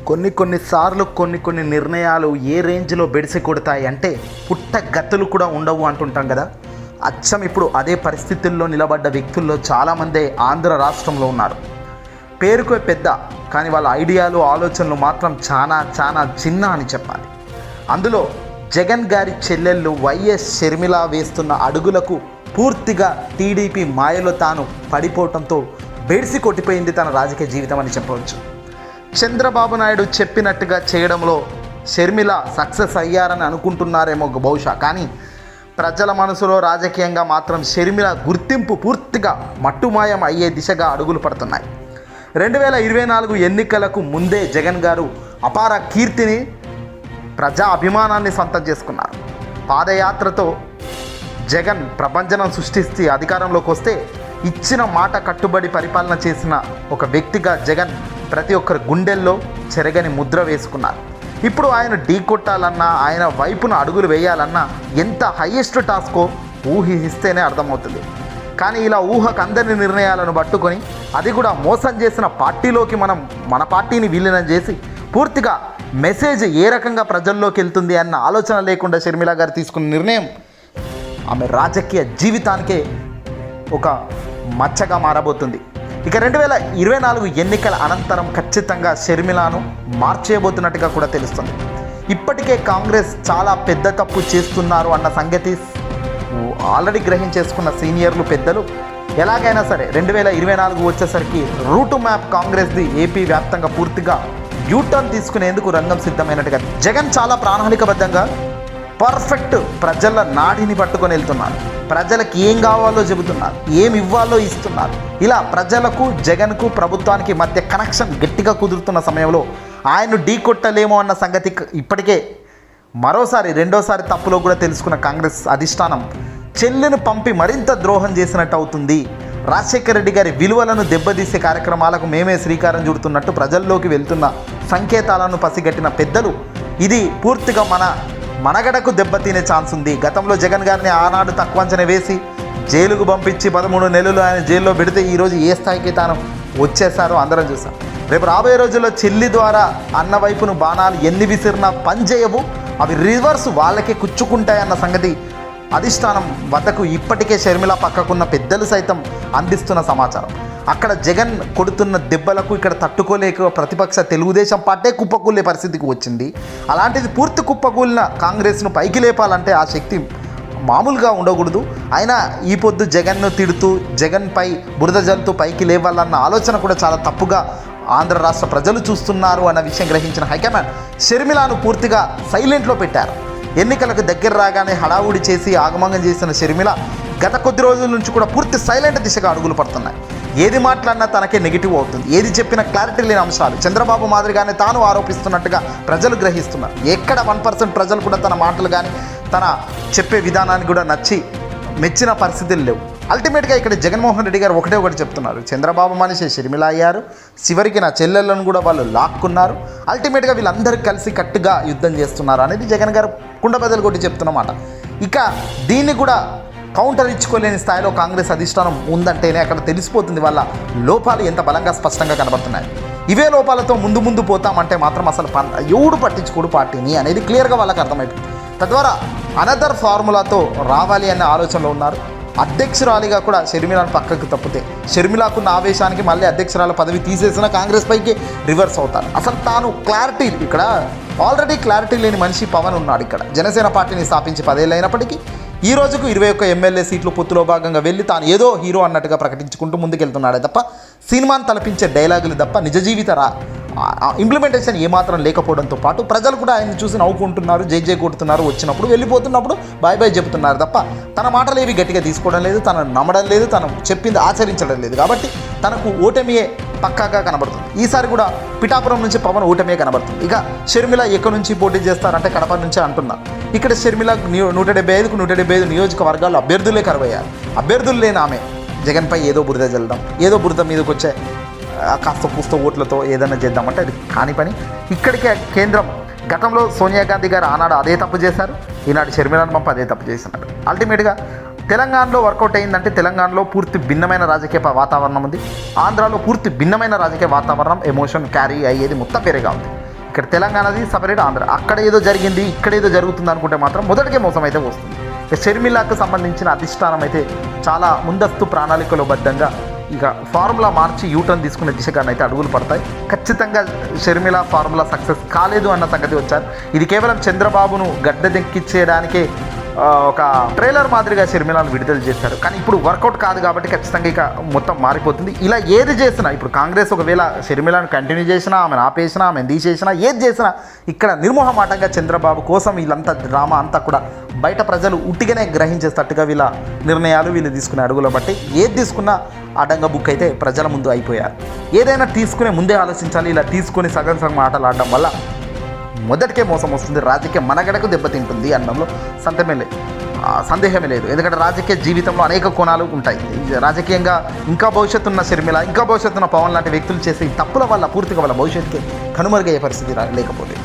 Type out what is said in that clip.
కొన్ని నిర్ణయాలు ఏ రేంజ్లో బెడిసి కొడతాయి అంటే పుట్టగతులు కూడా ఉండవు అంటుంటాం కదా. అచ్చం ఇప్పుడు అదే పరిస్థితుల్లో నిలబడ్డ వ్యక్తుల్లో చాలామంది ఆంధ్ర రాష్ట్రంలో ఉన్నారు. పేరుకు పెద్ద, కానీ వాళ్ళ ఐడియాలు ఆలోచనలు మాత్రం చాలా చిన్న అని చెప్పాలి. అందులో జగన్ గారి చెల్లెళ్ళు వైఎస్ షర్మిల వేస్తున్న అడుగులకు పూర్తిగా టీడీపీ మాయలో తాను పడిపోవటంతో బెడిసి కొట్టిపోయింది తన రాజకీయ జీవితం అని చెప్పవచ్చు. చంద్రబాబు నాయుడు చెప్పినట్టుగా చేయడంలో షర్మిల సక్సెస్ అయ్యారని అనుకుంటున్నారేమో బహుశా, కానీ ప్రజల మనసులో రాజకీయంగా మాత్రం షర్మిల గుర్తింపు పూర్తిగా మట్టుమాయం అయ్యే దిశగా అడుగులు పడుతున్నాయి. 2024 ఎన్నికలకు ముందే జగన్ గారు అపార కీర్తిని, ప్రజా అభిమానాన్ని సొంతం చేసుకున్నారు. పాదయాత్రతో జగన్ ప్రపంచనం సృష్టిస్తే అధికారంలోకి వస్తే ఇచ్చిన మాట కట్టుబడి పరిపాలన చేసిన ఒక వ్యక్తిగా జగన్ ప్రతి ఒక్కరి గుండెల్లో చెరగని ముద్ర వేసుకున్నారు. ఇప్పుడు ఆయన ఢీ కొట్టాలన్నా, ఆయన వైపున అడుగులు వేయాలన్నా ఎంత హయ్యెస్ట్ టాస్కో ఊహిస్తేనే అర్థమవుతుంది. కానీ ఇలా ఊహకు అందరి నిర్ణయాలను పట్టుకొని అది కూడా మోసం చేసిన పార్టీలోకి మన పార్టీని విలీనం చేసి పూర్తిగా మెసేజ్ ఏ రకంగా ప్రజల్లోకి వెళ్తుంది అన్న ఆలోచన లేకుండా షర్మిల గారు తీసుకున్న నిర్ణయం ఆమె రాజకీయ జీవితానికే ఒక మచ్చగా మారబోతుంది. ఇక 2024 ఎన్నికల అనంతరం ఖచ్చితంగా షర్మిలను మార్చేయబోతున్నట్టుగా కూడా తెలుస్తుంది. ఇప్పటికే కాంగ్రెస్ చాలా పెద్ద తప్పు చేస్తున్నారు అన్న సంగతి ఆల్రెడీ గ్రహించేసుకున్న సీనియర్లు పెద్దలు ఎలాగైనా సరే 2024 వచ్చేసరికి రూటు మ్యాప్ కాంగ్రెస్ది ఏపీ వ్యాప్తంగా పూర్తిగా యూటర్న్ తీసుకునేందుకు రంగం సిద్ధమైనట్టుగా జగన్ చాలా ప్రణాళికబద్ధంగా పర్ఫెక్ట్ ప్రజల నాడిని పట్టుకొని వెళ్తున్నారు. ప్రజలకు ఏం కావాలో చెబుతున్నారు, ఏమి ఇవ్వాలో ఇస్తున్నారు. ఇలా ప్రజలకు జగన్కు ప్రభుత్వానికి మధ్య కనెక్షన్ గట్టిగా కుదురుతున్న సమయంలో ఆయన ఢీ కొట్టలేమో అన్న సంగతి ఇప్పటికే రెండోసారి తప్పులో కూడా తెలుసుకున్న కాంగ్రెస్ అధిష్టానం చెల్లెను పంపి మరింత ద్రోహం చేసినట్టు అవుతుంది. రాజశేఖర రెడ్డి గారి విలువలను దెబ్బతీసే కార్యక్రమాలకు మేమే శ్రీకారం చుడుతున్నట్టు ప్రజల్లోకి వెళ్తున్న సంకేతాలను పసిగట్టిన పెద్దలు ఇది పూర్తిగా మనగడకు దెబ్బతినే ఛాన్స్ ఉంది. గతంలో జగన్ గారిని ఆనాడు తక్కువ అంచనా వేసి జైలుకు పంపించి 13 నెలలు ఆయన జైల్లో పెడితే ఈరోజు ఏ స్థాయికి తాను వచ్చేసారో అందరం చూసాం. రేపు రాబోయే రోజుల్లో చెల్లి ద్వారా అన్న వైపును బాణాలు ఎన్ని విసిరినా పనిచేయవు, అవి రివర్స్ వాళ్ళకే కుచ్చుకుంటాయన్న సంగతి అధిష్టానం వద్దకు ఇప్పటికే షర్మిల పక్కకున్న పెద్దలు సైతం అందిస్తున్న సమాచారం. అక్కడ జగన్ కొడుతున్న దెబ్బలకు ఇక్కడ తట్టుకోలేక ప్రతిపక్ష తెలుగుదేశం పార్టీ కుప్పకూలే పరిస్థితికి వచ్చింది. అలాంటిది పూర్తి కుప్పకూలిన కాంగ్రెస్ను పైకి లేపాలంటే ఆ శక్తి మామూలుగా ఉండకూడదు. అయినా ఈ పొద్దు జగన్ను తిడుతూ జగన్పై బురద జల్లుతూ పైకి లేవాలన్న ఆలోచన కూడా చాలా తప్పుగా ఆంధ్ర రాష్ట్ర ప్రజలు చూస్తున్నారు అన్న విషయం గ్రహించిన హైకమాండ్ షర్మిలను పూర్తిగా సైలెంట్లో పెట్టారు. ఎన్నికలకు దగ్గర రాగానే హడావుడి చేసి ఆగమగం చేసిన షర్మిల గత కొద్ది రోజుల నుంచి కూడా పూర్తి సైలెంట్ దిశగా అడుగులు పడుతున్నాయి. ఏది మాట్లాడినా తనకే నెగిటివ్ అవుతుంది. ఏది చెప్పినా క్లారిటీ లేని అంశాలు చంద్రబాబు మాదిరిగానే తాను ఆరోపిస్తున్నట్టుగా ప్రజలు గ్రహిస్తున్నారు. ఎక్కడ 1% ప్రజలు కూడా తన మాటలు కానీ తన చెప్పే విధానాన్ని కూడా నచ్చి మెచ్చిన పరిస్థితులు లేవు. అల్టిమేట్గా ఇక్కడ జగన్మోహన్ రెడ్డి గారు ఒకటి చెప్తున్నారు, చంద్రబాబు మనిషి షర్మిల అయ్యారు, చివరికి నా చెల్లెళ్ళను కూడా వాళ్ళు లాక్కున్నారు, అల్టిమేట్గా వీళ్ళందరూ కలిసి కట్టుగా యుద్ధం చేస్తున్నారు అనేది జగన్ గారు కుండబద్దలు కొట్టి చెప్తున్నమాట. ఇక దీన్ని కూడా కౌంటర్ ఇచ్చుకోలేని స్థాయిలో కాంగ్రెస్ అధిష్టానం ఉందంటేనే అక్కడ తెలిసిపోతుంది వాళ్ళ లోపాలు ఎంత బలంగా స్పష్టంగా కనబడుతున్నాయి. ఇవే లోపాలతో ముందు పోతామంటే మాత్రం అసలు ఎవడు పట్టించుకోడు పార్టీని అనేది క్లియర్గా వాళ్ళకి అర్థమైపోయింది. తద్వారా అనదర్ ఫార్ములాతో రావాలి అనే ఆలోచనలో ఉన్నారు. అధ్యక్షురాలిగా కూడా షర్మిలను పక్కకు తప్పితే షర్మిలాకున్న ఆవేశానికి మళ్ళీ అధ్యక్షురాల పదవి తీసేసిన కాంగ్రెస్ పైకి రివర్స్ అవుతారు. అసలు తాను క్లారిటీ ఇక్కడ ఆల్రెడీ క్లారిటీ లేని మనిషి పవన్ ఉన్నాడు. ఇక్కడ జనసేన పార్టీని స్థాపించి 10 ఏళ్ళు అయినప్పటికీ ఈ రోజుకు 21 ఎమ్మెల్యే సీట్లు పొత్తులో భాగంగా వెళ్ళి తాను ఏదో హీరో అన్నట్టుగా ప్రకటించుకుంటూ ముందుకెళ్తున్నాడే తప్ప సినిమాను తలపించే డైలాగులు తప్ప నిజ జీవిత ఇంప్లిమెంటేషన్ ఏమాత్రం లేకపోవడంతో పాటు ప్రజలు కూడా ఆయన చూసి నవ్వుకుంటున్నారు, జై కొడుతున్నారు, వచ్చినప్పుడు వెళ్ళిపోతున్నప్పుడు బాయ్ చెబుతున్నారు తప్ప తన మాటలు ఏవి గట్టిగా తీసుకోవడం లేదు, తనను నమ్మడం లేదు, తను చెప్పింది ఆచరించడం లేదు. కాబట్టి తనకు ఓటమియే పక్కాగా కనబడుతుంది. ఈసారి కూడా పిఠాపురం నుంచి పవన్ ఓటమియే కనబడుతుంది. ఇక షర్మిల ఎక్కడి నుంచి పోటీ చేస్తారంటే కడప నుంచే అంటున్నారు. ఇక్కడ షర్మిల 175కు 175 నియోజకవర్గాలు అభ్యర్థులే కరువయ్యారు. అభ్యర్థులు లేని ఆమె జగన్పై ఏదో బురద జల్లడం, ఏదో బురద మీదకి వచ్చే కాస్త పూస్త ఓట్లతో ఏదైనా చేద్దామంటే అది కాని పని. ఇక్కడికే కేంద్రం గతంలో సోనియా గాంధీ గారు ఆనాడు అదే తప్పు చేశారు, ఈనాడు షర్మిలను పంప అదే తప్పు చేస్తున్నారు. అల్టిమేట్గా తెలంగాణలో వర్కౌట్ అయిందంటే తెలంగాణలో పూర్తి భిన్నమైన రాజకీయ వాతావరణం ఉంది, ఆంధ్రాలో పూర్తి భిన్నమైన రాజకీయ వాతావరణం, ఎమోషన్ క్యారీ అయ్యేది మొత్తం వేరేగా ఉంది. ఇక్కడ తెలంగాణది సపరేట్ ఆంధ్ర, అక్కడ ఏదో జరిగింది ఇక్కడ ఏదో జరుగుతుంది అనుకుంటే మాత్రం మొదటికే మోసం అయితే వస్తుంది. ఇక షర్మిలాకు సంబంధించిన అధిష్టానం అయితే చాలా ముందస్తు ప్రణాళికలో బద్ధంగా ఇక ఫార్ములా మార్చి యూటర్న్ తీసుకునే దిశగానైతే అడుగులు పడతాయి. ఖచ్చితంగా షర్మిల ఫార్ములా సక్సెస్ కాలేదు అన్న సంగతి వచ్చారు. ఇది కేవలం చంద్రబాబును గడ్డెక్కించేయడానికే ఒక ట్రైలర్ మాదిరిగా షర్మిలను విడుదల చేశారు. కానీ ఇప్పుడు వర్కౌట్ కాదు కాబట్టి ఖచ్చితంగా ఇక మొత్తం మారిపోతుంది. ఇలా ఏది చేసినా ఇప్పుడు కాంగ్రెస్ ఒకవేళ షర్మిలను కంటిన్యూ చేసినా, ఆమెను ఆపేసినా, ఆమెను తీసేసినా, ఏది చేసినా ఇక్కడ నిర్మోహమాటంగా చంద్రబాబు కోసం వీళ్ళంతా డ్రామా అంతా కూడా బయట ప్రజలు ఉట్టిగానే గ్రహించేటట్టుగా వీళ్ళ నిర్ణయాలు వీళ్ళు తీసుకునే అడుగుల బట్టి ఏది తీసుకున్నా అడంగా బుక్ అయితే ప్రజల ముందు అయిపోయారు. ఏదైనా తీసుకునే ముందే ఆలోచించాలి. ఇలా తీసుకొని సగం సగం ఆటలు ఆడడం వల్ల మొదటికే మోసం వస్తుంది, రాజకీయ మనగడకు దెబ్బతింటుంది అనడంలో సందేహమే లేదు. ఎందుకంటే రాజకీయ జీవితంలో అనేక కోణాలు ఉంటాయి. రాజకీయంగా ఇంకా భవిష్యత్తు ఉన్న షర్మిల, ఇంకా భవిష్యత్తు ఉన్న పవన్ లాంటి వ్యక్తులు చేసే తప్పుల వల్ల పూర్తిగా వాళ్ళ భవిష్యత్తుకి కనుమరుగయ్యే పరిస్థితి లేకపోతే